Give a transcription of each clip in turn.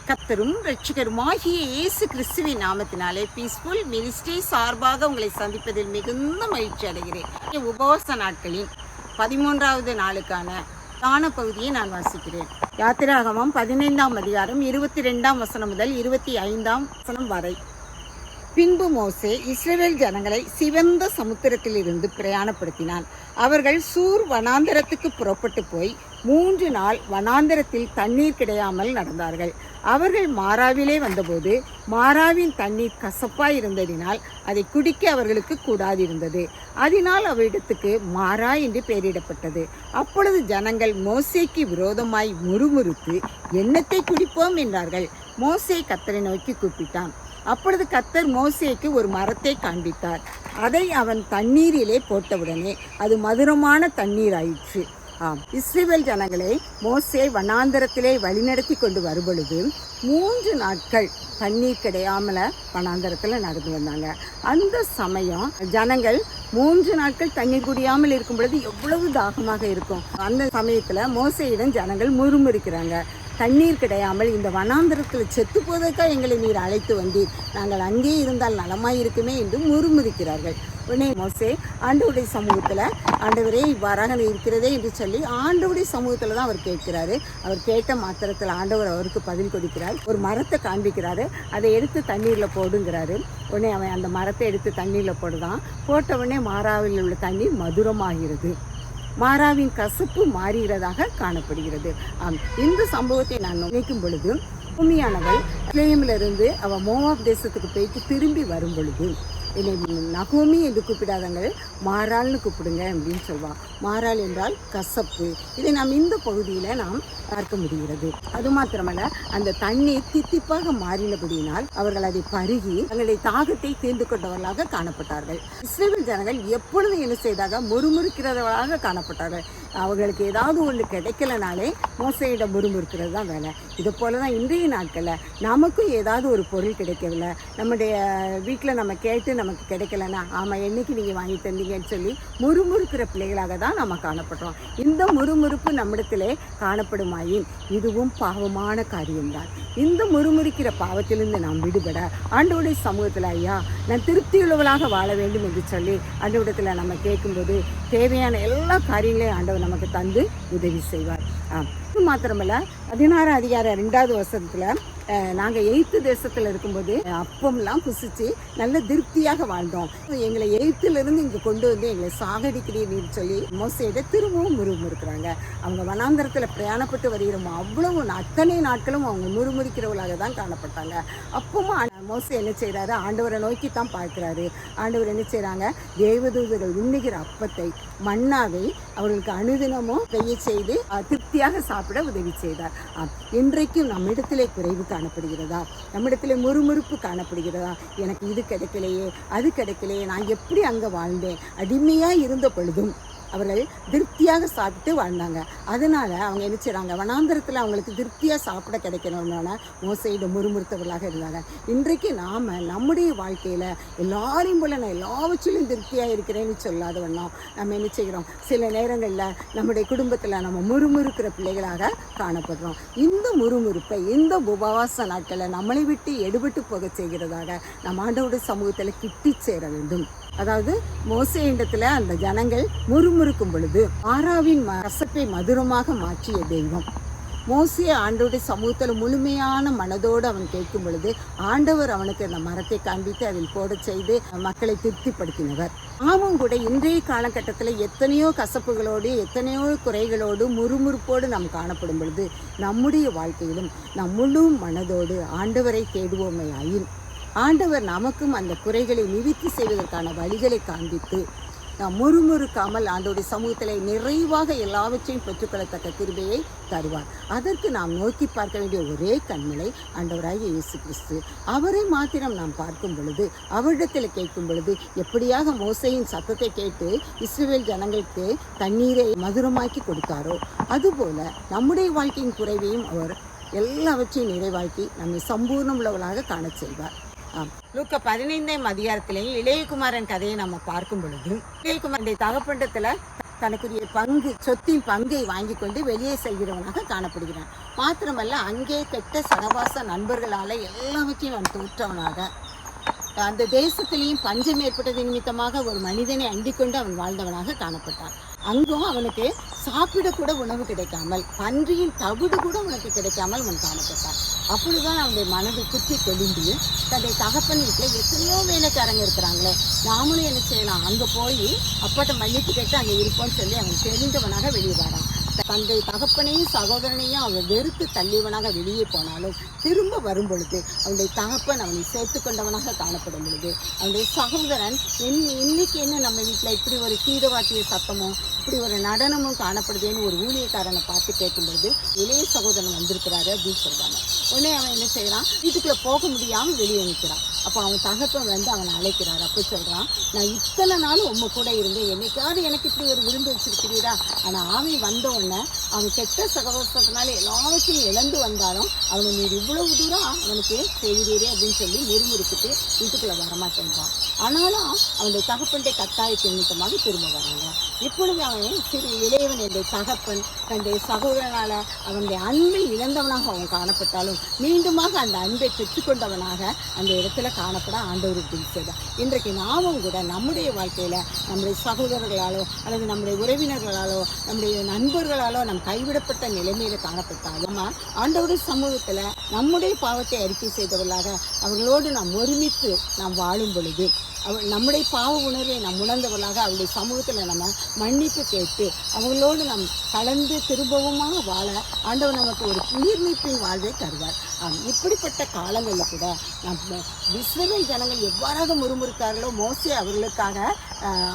கர்த்தரும் இரட்சகருமாகிய இயேசு கிறிஸ்துவின் நாமத்தினாலே பீஸ்ஃபுல் மினிஸ்ட்ரி சார்பாக உங்களை சந்திப்பதில் மிகுந்த மகிழ்ச்சி அடைகிறேன். உபவாச நாட்களின் 13வது நாளுக்கான தான பகுதியை நான் வாசிக்கிறேன். யாத்திராகமம் 15ஆம் அதிகாரம் 22ஆம் வசனம் முதல் 25ஆம் வசனம் வரை. பின்பு மோசே இஸ்ரவேல் ஜனங்களை சிவந்த சமுத்திரத்திலிருந்து பிரயாணப்படுத்தினான். அவர்கள் சூர் வனாந்தரத்துக்கு புறப்பட்டு போய் 3 நாள் வனாந்தரத்தில் தண்ணீர் கிடையாமல் நடந்தார்கள். அவர்கள் மாராவிலே வந்தபோது மாராவின் தண்ணீர் கசப்பாய் இருந்ததினால் அதை குடிக்க அவர்களுக்கு கூடாதிருந்தது. அதனால் அவ்விடத்துக்கு மாரா என்று பெயரிடப்பட்டது. அப்பொழுது ஜனங்கள் மோசேக்கு விரோதமாய் முறுமுறுத்து எண்ணத்தை குடிப்போம் என்றார்கள். மோசே கர்த்தரை நோக்கி கூப்பிட்டான். அப்பொழுது கர்த்தர் மோசேக்கு ஒரு மரத்தை காண்பித்தார். அதை அவன் தண்ணீரிலே போட்டவுடனே அது மதுரமான தண்ணீர் ஆயிற்று. இஸ்ரவேல் ஜனங்களை மோசே வனாந்தரத்திலே வழிநடத்தி கொண்டு வரும்பொழுது 3 நாட்கள் தண்ணீர் கிடையாமல வனாந்தரத்தில் நடந்து வந்தாங்க. அந்த சமயம் ஜனங்கள் 3 நாட்கள் தண்ணீர் குடியாமல் இருக்கும் பொழுது எவ்வளவு தாகமாக இருக்கும். அந்த சமயத்தில் மோசேயிடம் ஜனங்கள் முறுமுறுக்கிறாங்க. தண்ணீர் கிடையாமல் இந்த வனாந்தரத்தில் செத்து போவதற்காக எங்களை நீர் அழைத்து வந்தீர், நாங்கள் அங்கே இருந்தால் நலமாய் இருக்குமே என்று முறுமுறுக்கிறார்கள். உடனே மோசே ஆண்டவருடைய சமூகத்தில் ஆண்டவரே இவ்வாறாக இருக்கிறதே என்று சொல்லி ஆண்டவருடைய சமூகத்தில் தான் அவர் கேட்கிறாரு. அவர் கேட்ட மாத்திரத்தில் ஆண்டவர் அவருக்கு பதில் கொடுக்கிறார். ஒரு மரத்தை காண்பிக்கிறாரு. அதை எடுத்து தண்ணீரில் போடுங்கிறாரு. உடனே அவன் அந்த மரத்தை எடுத்து தண்ணீரில் போடுதான். போட்ட உடனே மாராவில் உள்ள தண்ணீர் மதுரமாகிறது. மாராவின் கசப்பு மாறுகிறதாக காணப்படுகிறது. இந்த சம்பவத்தை நான் நினைக்கும் பொழுது பூமியானவள் இஸ்ரேலிலிருந்து அவள் மோவாப் தேசத்துக்கு போயிட்டு திரும்பி வரும் பொழுது என்னை நகோமி என்று கூப்பிடாதங்கள் மாறாள்னு கூப்பிடுங்க அப்படின்னு சொல்லுவாள். மாறாள் என்றால் கசப்பு. இதை நாம் இந்த பகுதியில் நாம் பார்க்க முடிகிறது. அது மாத்திரமல்ல, அந்த தண்ணீர் தித்திப்பாக மாறினபடியினால் அவர்கள் அதை பருகி தங்களுடைய தாகத்தை தீர்ந்து கொண்டவர்களாக காணப்பட்டார்கள். இஸ்ரவேல் ஜனங்கள் எப்பொழுது என்ன செய்தாக முறுமுறுக்கிறவர்களாக காணப்பட்டார்கள். அவர்களுக்கு ஏதாவது ஒன்று கிடைக்கலனாலே மோசையிடம் முறுமுறுக்கிறது தான் வேலை. இது போல தான் இன்றைய நாட்களில் நமக்கும் ஏதாவது ஒரு பொருள் கிடைக்கவில்லை, நம்முடைய வீட்டில் நம்ம கேட்டு நமக்கு கிடைக்கலன்னா ஆமாம் என்னைக்கு நீங்கள் வாங்கி தந்தீங்கன்னு சொல்லி முறுமுறுக்கிற பிள்ளைகளாக தான் நம்ம காணப்படுறோம். இந்த முறுமுறுப்பு நம்மிடத்திலே காணப்படுமாயின் இதுவும் பாவமான காரியம்தான். இந்த முறுமுறுக்கிற பாவத்திலிருந்து நாம் விடுபட ஆண்டவருடைய சமூகத்தில் ஐயா நான் திருப்தியுள்ளவளாக வாழ வேண்டும் என்று சொல்லி ஆண்டவரிடத்தில் நம்ம கேட்கும்போது தேவையான எல்லா காரியங்களையும் ஆண்டவர் நமக்கு தந்து உதவி செய்வார். இது மாத்திரமல்ல, 16 அதிகாரம் 2வது வசனத்தில் நாங்கள் எகிப்து தேசத்தில் இருக்கும்போது அப்பம்லாம் புசிச்சு நல்ல திருப்தியாக வாழ்ந்தோம். எங்களை எகிப்திலிருந்து இங்கே கொண்டு வந்து எங்களை சாகடிக்கிறீன்னு சொல்லி மோசையிட திரும்பவும் முறுமுறுக்கிறாங்க. அவங்க வனாந்தரத்தில் பிரயாணப்பட்டு வருகிறோமோ அவ்வளவு அத்தனை நாட்களும் அவங்க முறுமுறுக்கிறவர்களாக தான் காணப்பட்டாங்க. அப்பவும் மோசை என்ன செய்கிறாரு, ஆண்டவரை நோக்கி தான் பார்க்குறாரு. ஆண்டவர் என்ன செய்கிறாங்க, தேவதூதர்கள் உண்ணுகிற அப்பத்தை மன்னாவை அவர்களுக்கு அனுதினமும் பெய்ய செய்து திருப்தியாக சாப்பிட உதவி செய்தார். இன்றைக்கும் நம்மிடத்திலே குறைவு காணப்படுகிறதா, நம்மிடத்திலே முறுமுறுப்பு காணப்படுகிறதா, எனக்கு இது கிடைக்கலையே அது கிடைக்கலையே, நான் எப்படி அங்கே வாழ்ந்தேன், அடிமையாக இருந்த பொழுதும் அவர்கள் திருப்தியாக சாப்பிட்டு வாழ்ந்தாங்க. அதனால் அவங்க என்ன செய்கிறாங்க, வனாந்தரத்தில் அவங்களுக்கு திருப்தியாக சாப்பிட கிடைக்கணும்னா மோசையிட முறுமுறுத்தவர்களாக இருந்தாங்க. இன்றைக்கு நாம் நம்முடைய வாழ்க்கையில் எல்லாரையும் போல் நான் எல்லாவற்றிலும் திருப்தியாக இருக்கிறேன்னு சொல்லாத வண்ணம் நம்ம என்ன செய்கிறோம், சில நேரங்களில் நம்முடைய குடும்பத்தில் நம்ம முறுமுறுக்கிற பிள்ளைகளாக காணப்படுறோம். இந்த முறுமுறுப்பை இந்த உபவாச நாட்களில் நம்மளை விட்டு எடுபட்டு போக செய்கிறதாக நம்ம ஆண்டவருடைய சமூகத்தில் கிட்டி சேர வேண்டும். அதாவது மோசேயிடத்தில் அந்த ஜனங்கள் முறுமுறுக்கும் பொழுது மாராவின் கசப்பை மதுரமாக மாற்றிய தெய்வம் மோசே ஆண்டவருடைய சமூகத்தில் முழுமையான மனதோடு அவன் கேட்கும் பொழுது ஆண்டவர் அவனுக்கு அந்த மரத்தை காண்பித்து அதில் போட செய்து மக்களை திருப்திப்படுத்தினவர். நாமும் கூட இன்றைய காலகட்டத்தில் எத்தனையோ கசப்புகளோடு எத்தனையோ குறைகளோடு முறுமுறுப்போடு நாம் காணப்படும் பொழுது நம்முடைய வாழ்க்கையிலும் நம் முழு மனதோடு ஆண்டவரை தேடுவோமே ஆயின் ஆண்டவர் நமக்கும் அந்த குறைகளை நிவர்த்தி செய்வதற்கான வழிகளை காண்பித்து நாம் முறுமுறுக்காமல் ஆண்டவருடைய சமூகத்தில் நிறைவாக எல்லாவற்றையும் பெற்றுக்கொள்ளத்தக்க கிருபையை தருவார். அதற்கு நாம் நோக்கி பார்க்க வேண்டிய ஒரே கண்மலை ஆண்டவராகிய இயேசு கிறிஸ்து. அவரை மாத்திரம் நாம் பார்க்கும் பொழுது அவரிடத்தில் கேட்கும் பொழுது எப்படியாக மோசையின் சத்தத்தை கேட்டு இஸ்ரவேல் ஜனங்களுக்கு தண்ணீரை மதுரமாக்கி கொடுத்தாரோ அதுபோல நம்முடைய வாழ்க்கையின் குறைவையும் அவர் எல்லாவற்றையும் நிறைவாக்கி நம்மை சம்பூர்ணம் உள்ளவர்களாக காண செய்வார். லூக்கா 15ஆம் அதிகாரத்திலேயும் இளையகுமாரன் கதையை நம்ம பார்க்கும் பொழுது இளையகுமாரனுடைய தகப்பண்டத்தில் தனக்குரிய சொத்தின் பங்கை வாங்கி கொண்டு வெளியே செல்கிறவனாக காணப்படுகிறான். மாத்திரமல்ல, அங்கே கெட்ட சகவாச நண்பர்களால் எல்லாவற்றையும் அவன் தோற்றவனாக, அந்த தேசத்திலேயும் பஞ்சம் ஏற்பட்டது நிமித்தமாக ஒரு மனிதனை அண்டிக் கொண்டு அவன் வாழ்ந்தவனாக காணப்பட்டான். அங்கும் அவனுக்கு சாப்பிடக்கூட உணவு கிடைக்காமல், பன்றியின் தவிடு கூட அவனுக்கு கிடைக்காமல் அவன் காணப்பட்டான். அப்பொழுதுதான் அவனுடைய மனது குத்தி கொழும்பி, தன்னுடைய தகப்பன் வீட்டில் எத்தனையோ வேலைக்காரங்க இருக்கிறாங்களே, நாமளும் என்ன செய்யலாம், அங்கே போய் அப்பாட்ட மன்னிப்பு கேட்டு அங்கே இருப்போம்னு சொல்லி அவன் தெரிந்தவனாக வெளியே வரான். தன்னுடைய தகப்பனையும் சகோதரனையும் அவன் வெறுத்து தள்ளியவனாக வெளியே போனாலும் திரும்ப வரும் பொழுது அவனுடைய தகப்பன் அவனை சேர்த்து கொண்டவனாக காணப்படும் பொழுது, அவனுடைய சகோதரன் இன்னைக்கு என்ன நம்ம வீட்டில் இப்படி ஒரு கீதவாத்திய சத்தமும் இப்படி ஒரு நடனமும் காணப்படுதுன்னு ஒரு ஊழியக்காரனை பார்த்து கேட்கும்பொழுது, இளைய சகோதரன் வந்திருக்கிறாரு அப்படின்னு சொல்றாங்க. உடனே அவன் என்ன செய்யறான், வீட்டுக்குள்ள போக முடியாமல் வெளியே நிற்கிறான். அப்போ அவன் தகப்பன் வந்து அவனை அழைக்கிறார். அப்போ சொல்றான், நான் இத்தனை நாள் உண்மை கூட இருந்தேன், என்னைக்காவது எனக்கு இப்படி ஒரு விருந்து வச்சிருக்கிறீரா? ஆனால் அவன் வந்த உடனே அவன் கெட்ட சகவாசத்தினால எல்லாவற்றையும் இழந்து வந்தாலும் அவனை நீர் இவ்வளவு தூரம் அவனுக்கு செய்கிறீரே அப்படின்னு சொல்லி முறுமுறுத்துட்டு வீட்டுக்குள்ள வரமாட்டேன்றான். ஆனாலும் அவனுடைய தகப்பனுடைய கட்டாயத்தின் நிமித்தமாக திரும்ப வராங்க. இப்பொழுது அவன் சிறு இளையவன் என்னுடைய தகப்பன் தன்னுடைய சகோதரனால அவனுடைய அன்பை இழந்தவனாக அவன் காணப்பட்டாலும் மீண்டுமாக அந்த அன்பை பெற்றுக்கொண்டவனாக அந்த இடத்துல காணப்பட ஆண்டவருக்கு செய்தார். இன்றைக்கு நாமும் கூட நம்முடைய வாழ்க்கையில நம்முடைய சகோதரர்களாலோ அல்லது நம்முடைய உறவினர்களாலோ நம்முடைய நண்பர்களாலோ நம் கைவிடப்பட்ட நிலைமையில காணப்பட்டாலும் ஆண்டவருடைய சமூகத்துல நம்முடைய பாவத்தை அறிக்கை செய்தவர்களாக அவர்களோடு நாம் ஒருமித்து நாம் வாழும் பொழுது, நம்முடைய பாவ உணர்வை நாம் உணர்ந்தவர்களாக அவருடைய சமூகத்தில் நம்ம மன்னிப்பு கேட்டு அவங்களோடு நாம் கலந்து திரும்பவுமாக வாழ ஆண்டவர் நமக்கு ஒரு உயிர்நீப்பின் வாழ்வை தருவார். இப்படிப்பட்ட காலங்களில் கூட நம்ம இஸ்ரவேல் ஜனங்கள் எவ்வாறாக முறுமுறுத்தார்களோ, மோசே அவர்களுக்காக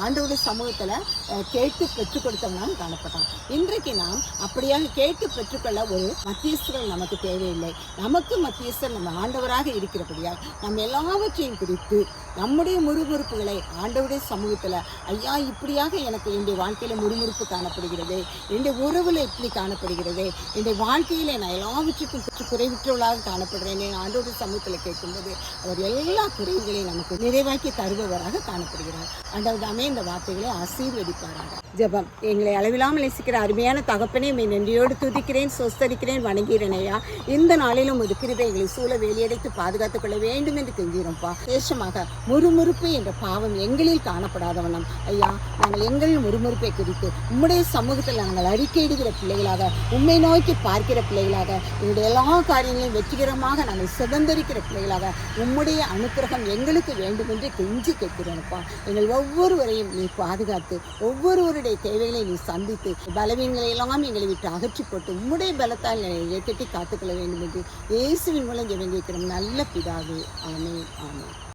ஆண்டவருடைய சமூகத்தில் கேட்டு பெற்றுக் கொடுத்தவனாலும் காணப்பட்டான். இன்றைக்கு நாம் அப்படியாக கேட்டு பெற்றுக்கொள்ள ஒரு மத்தியஸ்தர்கள் நமக்கு தேவையில்லை. நமக்கு மத்தியஸ்தர் நம்ம ஆண்டவராக இருக்கிறபடியால் நம்ம எல்லாவற்றையும் குறித்து நம்முடைய முறுமுறுப்புகளை ஆண்டவருடைய சமூகத்தில், ஐயா இப்படியாக எனக்கு என்னுடைய வாழ்க்கையில் முறுமுறுப்பு காணப்படுகிறது, என்னுடைய உறவில் எப்படி காணப்படுகிறது, என்னுடைய வாழ்க்கையில் நான் எல்லாவற்றுக்கும் குறைவிற்றவளாக காணப்படுறேன் ஆண்டவருடைய சமூகத்தில் கேட்கும்போது அவர் எல்லா குறைவுகளையும் நமக்கு நிறைவாக்கி தருபவராக காணப்படுகிறார். ஆண்டவர் தாமே இந்த வார்த்தைகளை ஆசீர்வதிப்பாராக. ஜெபம். எங்களை அளவிலாமல் நேசிக்கிற அருமையான தகப்பனே, உம்மை நன்றியோடு துதிக்கிறேன், சொஸ்தரிக்கிறேன், வணங்குகிறேன் ஐயா. இந்த நாளிலும் ஒரு கிருபை எங்களை சூழ வேலியடைத்து பாதுகாத்துக் கொள்ள வேண்டும் என்று கெஞ்சிரோம்ப்பா. விசேஷமாக முறுமுறுப்பு என்ற பாவம் எங்களில் காணப்படாதவனம் ஐயா, நாங்கள் எங்கள் முறுமுறுப்பை குறித்து உம்முடைய சமூகத்தில் நாங்கள் அறிக்கையிடுகிற பிள்ளைகளாக, உம்மை நோக்கி பார்க்கிற பிள்ளைகளாக, என்னுடைய எல்லா காரியங்களையும் வெற்றிகரமாக நாங்கள் சுதந்திரிக்கிற பிள்ளைகளாக உம்முடைய அனுக்கிரகம் எங்களுக்கு வேண்டும் என்று கெஞ்சி கேட்கிறோம்ப்பா. எங்கள் ஒவ்வொருவரையும் நீ பாதுகாத்து ஒவ்வொருவருடைய தேவைகளை நீ சந்தித்து பலவீனங்களை எல்லாம் எங்களை விட்டு அகற்றி போட்டு உம்முடைய பலத்தால் எங்களை கட்டி காத்துக்கொள்ள வேண்டும் என்று இயேசுவின் மூலம் ஜெபம் கேட்கிறோம் நல்ல பிதாவே. ஆமென், ஆமென்.